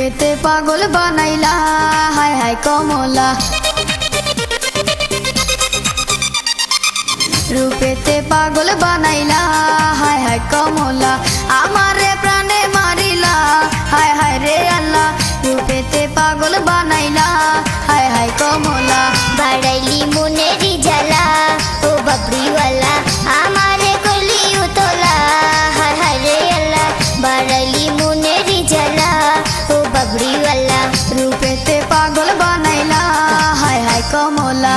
रूपेते पागल बनाइला हाय हाय कमला रूपेते पागल बनाइला हाय हाय कमला आमारे प्राणे मारिला हाय हाय रे अल्लाह रूपेते पागल बनाइला हाय हाय कमला बाड़ाइली मुनेरी जला ओ बबरी वाला हमारे कोली उतोला हाय हाय रे अल्लाह बाड़ाइली मुनेरी जला ओ बबरी वाला रूपेते पागल बनाइला हाय हाय कमला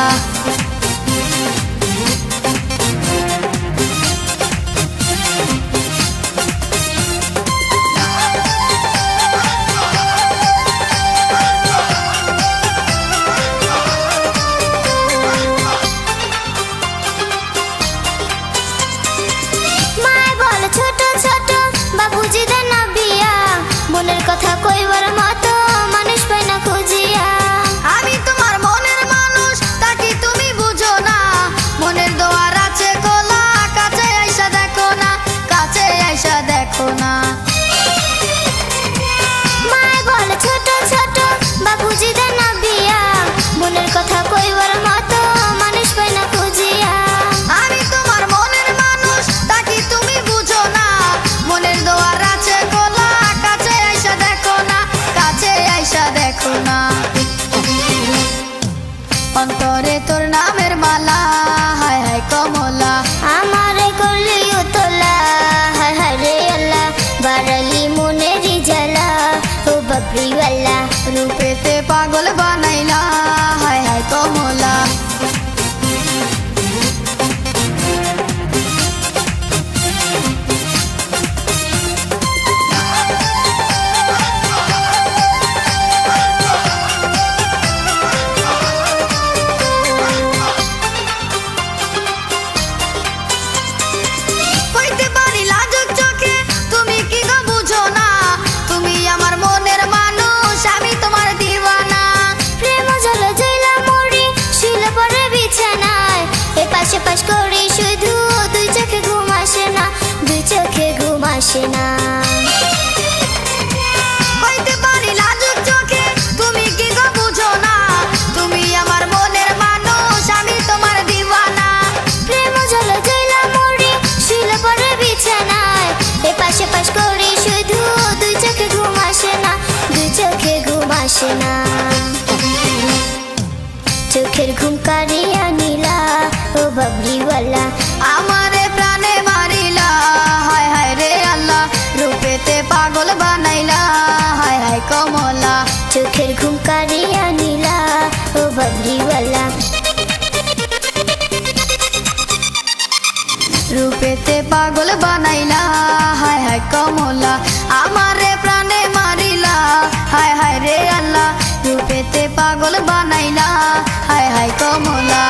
बाबूजी देना बिया मनेर कथा कइबार मतो मानुष पाय ना खुजिया आमी तुम्हार मनेर मानुष ताकि तुमी बुझो ना मनेर दोयार आछे खोला काछे आइसा देखो ना काछे आइसा देखो ना माय बोले छोट छोट बाबूजी देना बिया मनेर कथा कइबार मतो मानुष पाय ना खुजिया आमी तुम्हार मनेर मानुष ताकि तुमी बुझो ना मनेर दोयार आछे खोला काछे आइसा देखो ना काछे आइसा देखो ना अंतरे तोर नामेर माला हाय हाय कमला हमारे कोली उतोला हाय हाय रे अल्लाह बाड़ाइली मुनेरी जला ओ बबरी वाला रूपेते पागल बनाइला हाय हाय कमला पाश करे शुधु दुई चोखे घुम आसे ना दुई चोखे घुम आसे ना হইতে পারি লাজুক চোখে তুমি কি গো বুঝো না তুমি আমার মনের মানুষ আমি তোমার দিওয়ানা প্রেম জল জইলা মরি শুইলে পরে বিছানায় এ পাশে পাশ করে শুধু দুই চোখে ঘুম আসে না দুই চোখে ঘুম আসে না চোখের ঘুম কারিয়া নীলা ओ बबरी वाला আমারে প্রাণে মারিলা হায় হায় রে আল্লাহ রূপেতে পাগল বানাইলা হায় হায় কমলা চোখের ঘুম কারিয়া নীলা ও ববরি वाला রূপেতে পাগল বানাইলা হায় হায় কমলা আমারে প্রাণে মারিলা হায় হায় রে আল্লাহ রূপেতে পাগল বানাইলা হায় হায় কমলা।